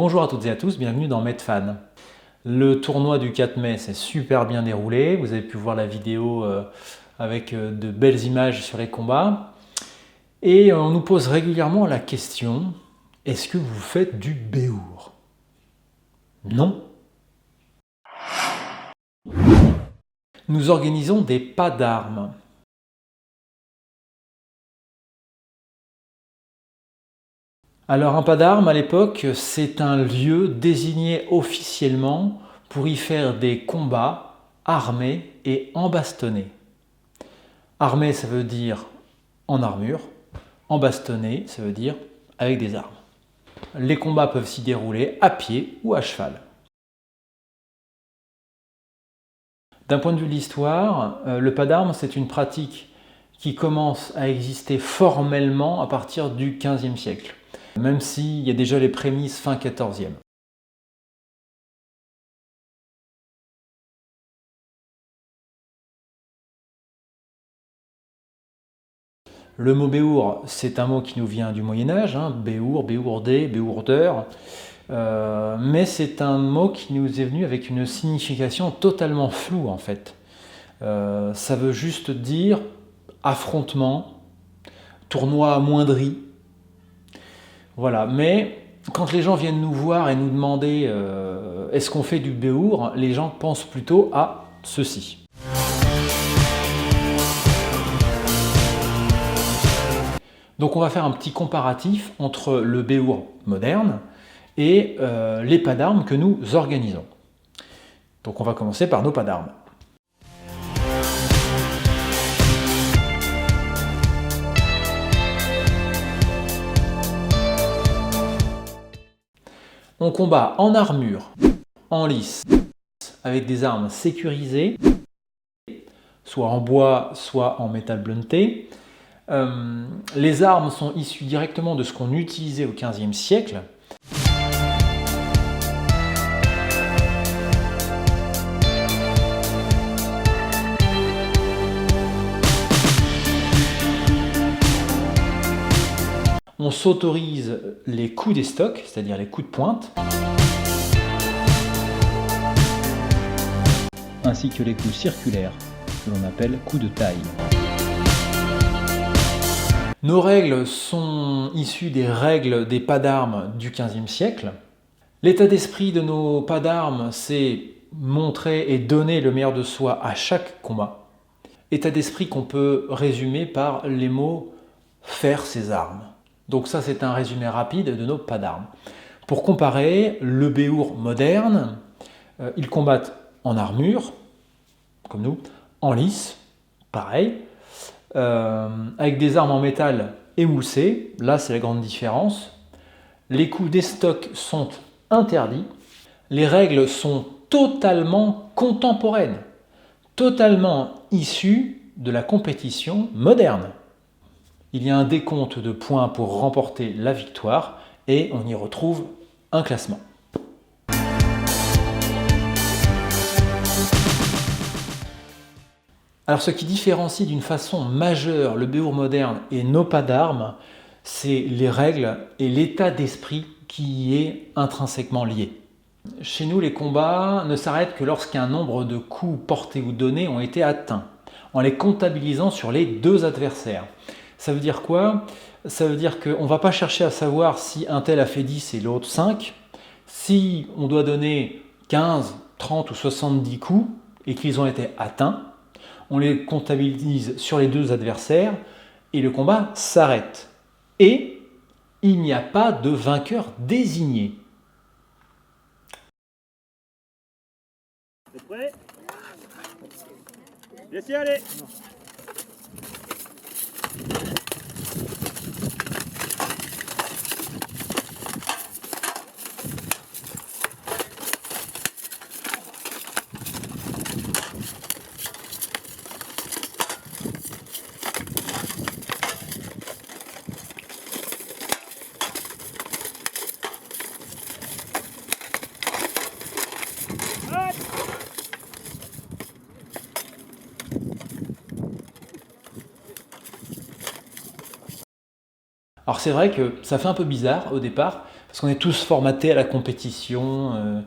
Bonjour à toutes et à tous, bienvenue dans Medfan. Le tournoi du 4 mai s'est super bien déroulé, vous avez pu voir la vidéo avec de belles images sur les combats. Et on nous pose régulièrement la question, est-ce que vous faites du béour? Non. Nous organisons des pas d'armes. Alors un pas d'armes à l'époque, c'est un lieu désigné officiellement pour y faire des combats armés et embastonnés. Armé, ça veut dire en armure, embastonné, ça veut dire avec des armes. Les combats peuvent s'y dérouler à pied ou à cheval. D'un point de vue de l'histoire, le pas d'armes, c'est une pratique qui commence à exister formellement à partir du XVe siècle, même s'il y a déjà les prémices fin XIVe. Le mot béour, c'est un mot qui nous vient du Moyen-Âge, béour, béourdé, béourdeur, mais c'est un mot qui nous est venu avec une signification totalement floue en fait. Ça veut juste dire affrontement, tournoi amoindri. Voilà, mais quand les gens viennent nous voir et nous demander est-ce qu'on fait du béour, les gens pensent plutôt à ceci. Donc on va faire un petit comparatif entre le béour moderne et les pas d'armes que nous organisons. Donc on va commencer par nos pas d'armes. On combat en armure, en lice, avec des armes sécurisées, soit en bois, soit en métal blunté. Les armes sont issues directement de ce qu'on utilisait au XVe siècle. On s'autorise les coups d'estoc, c'est-à-dire les coups de pointe, ainsi que les coups circulaires, que l'on appelle coups de taille. Nos règles sont issues des règles des pas d'armes du XVe siècle. L'état d'esprit de nos pas d'armes, c'est montrer et donner le meilleur de soi à chaque combat. État d'esprit qu'on peut résumer par les mots « faire ses armes ». Donc ça, c'est un résumé rapide de nos pas d'armes. Pour comparer, le béour moderne, ils combattent en armure, comme nous, en lice, pareil, avec des armes en métal émoussées. Là, c'est la grande différence. Les coups d'estoc sont interdits. Les règles sont totalement contemporaines, totalement issues de la compétition moderne. Il y a un décompte de points pour remporter la victoire et on y retrouve un classement. Alors ce qui différencie d'une façon majeure le béour moderne et nos pas d'armes, c'est les règles et l'état d'esprit qui y est intrinsèquement lié. Chez nous, les combats ne s'arrêtent que lorsqu'un nombre de coups portés ou donnés ont été atteints, en les comptabilisant sur les deux adversaires. Ça veut dire quoi? Ça veut dire qu'on ne va pas chercher à savoir si un tel a fait 10 et l'autre 5. Si on doit donner 15, 30 ou 70 coups et qu'ils ont été atteints, on les comptabilise sur les deux adversaires et le combat s'arrête. Et il n'y a pas de vainqueur désigné. Vous êtes prêts? Laissez aller. Alors c'est vrai que ça fait un peu bizarre au départ, Parce qu'on est tous formatés à la compétition,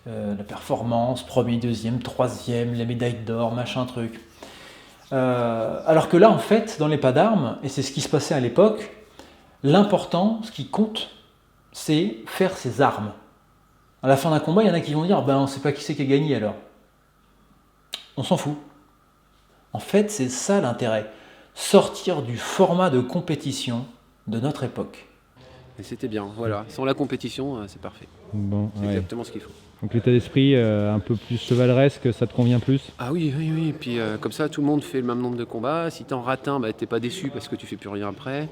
la performance, premier, deuxième, troisième, les médailles d'or, machin truc. Alors que là, en fait, dans les pas d'armes, et c'est ce qui se passait à l'époque, l'important, ce qui compte, c'est faire ses armes. À la fin d'un combat, il y en a qui vont dire on ne sait pas qui c'est qui a gagné alors. On s'en fout. En fait, c'est ça l'intérêt. Sortir du format de compétition de notre époque. Et c'était bien, voilà. Sans la compétition, c'est parfait. Bon, C'est exactement ce qu'il faut. Donc l'état d'esprit un peu plus chevaleresque, ça te convient plus? Ah oui. Et puis comme ça, tout le monde fait le même nombre de combats. Si t'en rates un, t'es pas déçu parce que tu fais plus rien après.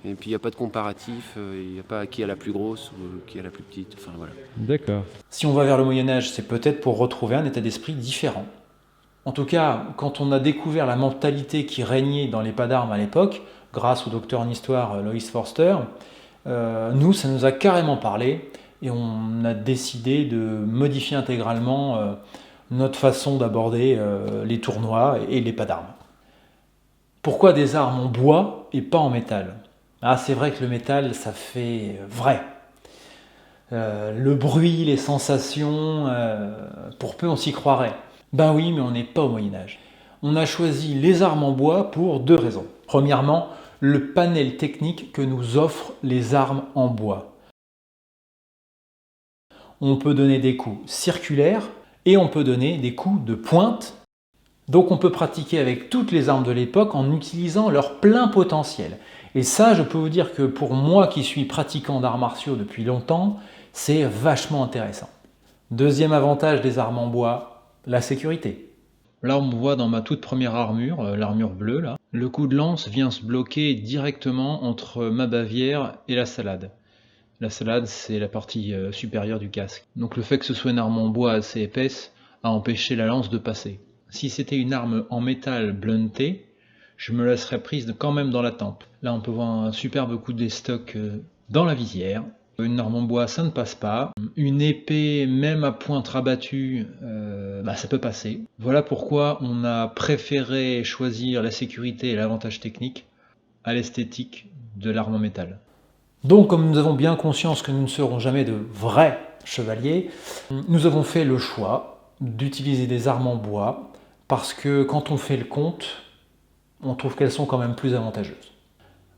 Et puis il n'y a pas de comparatif, il n'y a pas qui a la plus grosse ou qui a la plus petite. Enfin voilà. D'accord. Si on va vers le Moyen-Âge, c'est peut-être pour retrouver un état d'esprit différent. En tout cas, quand on a découvert la mentalité qui régnait dans les pas d'armes à l'époque, grâce au docteur en histoire Lois Forster, nous, ça nous a carrément parlé et on a décidé de modifier intégralement notre façon d'aborder les tournois et les pas d'armes. Pourquoi des armes en bois et pas en métal? Ah, c'est vrai que le métal, ça fait vrai. Le bruit, les sensations, pour peu on s'y croirait. Ben oui, mais on n'est pas au Moyen-Âge. On a choisi les armes en bois pour 2 raisons. Premièrement, le panel technique que nous offrent les armes en bois. On peut donner des coups circulaires et on peut donner des coups de pointe. Donc on peut pratiquer avec toutes les armes de l'époque en utilisant leur plein potentiel. Et ça, je peux vous dire que pour moi qui suis pratiquant d'arts martiaux depuis longtemps, c'est vachement intéressant. Deuxième avantage des armes en bois, la sécurité. Là, on me voit dans ma toute première armure, l'armure bleue, là. Le coup de lance vient se bloquer directement entre ma bavière et la salade. La salade, c'est la partie supérieure du casque. Donc le fait que ce soit une arme en bois assez épaisse a empêché la lance de passer. Si c'était une arme en métal bluntée, je me laisserais prise quand même dans la tempe. Là, on peut voir un superbe coup d'estoc dans la visière. Une arme en bois, ça ne passe pas. Une épée, même à pointe rabattue, ça peut passer. Voilà pourquoi on a préféré choisir la sécurité et l'avantage technique à l'esthétique de l'arme en métal. Donc, comme nous avons bien conscience que nous ne serons jamais de vrais chevaliers, nous avons fait le choix d'utiliser des armes en bois parce que quand on fait le compte, on trouve qu'elles sont quand même plus avantageuses.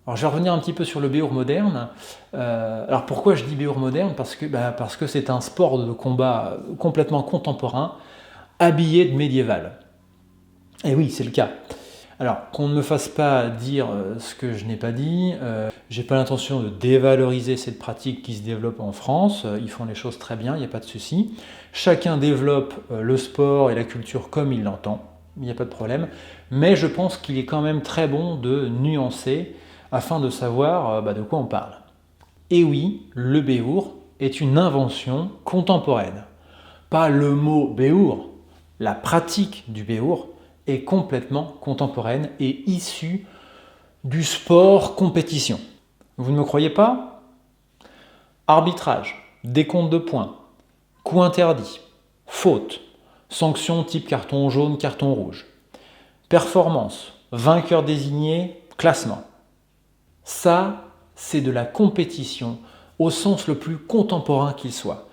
Alors je vais revenir un petit peu sur le béour moderne. Alors pourquoi je dis béour moderne? Parce que c'est un sport de combat complètement contemporain, habillé de médiéval. Et oui, c'est le cas. Alors qu'on ne me fasse pas dire ce que je n'ai pas dit, j'ai pas l'intention de dévaloriser cette pratique qui se développe en France, ils font les choses très bien, il n'y a pas de souci. Chacun développe le sport et la culture comme il l'entend, il n'y a pas de problème, mais je pense qu'il est quand même très bon de nuancer afin de savoir de quoi on parle. Et oui, le béour est une invention contemporaine. Pas le mot béour, la pratique du béour est complètement contemporaine et issue du sport compétition. Vous ne me croyez pas? Arbitrage, décompte de points, coup interdit, faute, sanctions type carton jaune, carton rouge, performance, vainqueur désigné, classement. Ça, c'est de la compétition au sens le plus contemporain qu'il soit.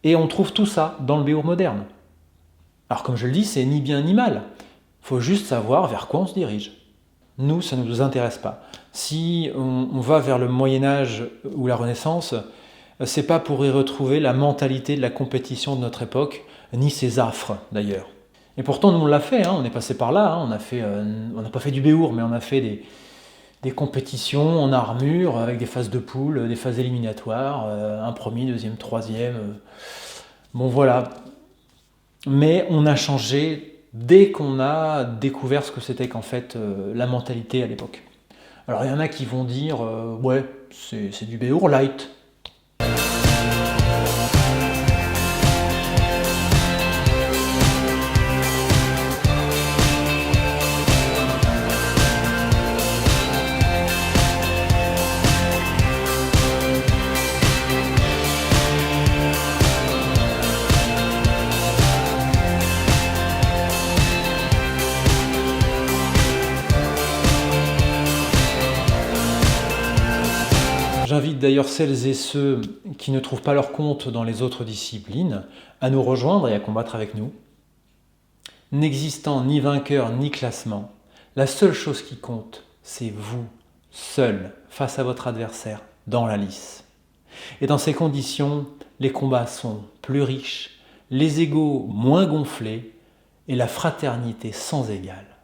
Et on trouve tout ça dans le béour moderne. Alors comme je le dis, c'est ni bien ni mal. Il faut juste savoir vers quoi on se dirige. Nous, ça ne nous intéresse pas. Si on va vers le Moyen-Âge ou la Renaissance, c'est pas pour y retrouver la mentalité de la compétition de notre époque, ni ses affres d'ailleurs. Et pourtant, nous on l'a fait, on est passé par là, on n'a pas fait du béour, mais on a fait des compétitions en armure avec des phases de poule, des phases éliminatoires, un premier, deuxième, troisième. Bon voilà. Mais on a changé dès qu'on a découvert ce que c'était qu'en fait la mentalité à l'époque. Alors il y en a qui vont dire ouais, c'est du béour light. J'invite d'ailleurs celles et ceux qui ne trouvent pas leur compte dans les autres disciplines à nous rejoindre et à combattre avec nous. N'existant ni vainqueur ni classement, la seule chose qui compte, c'est vous, seul, face à votre adversaire, dans la lice. Et dans ces conditions, les combats sont plus riches, les égos moins gonflés et la fraternité sans égale.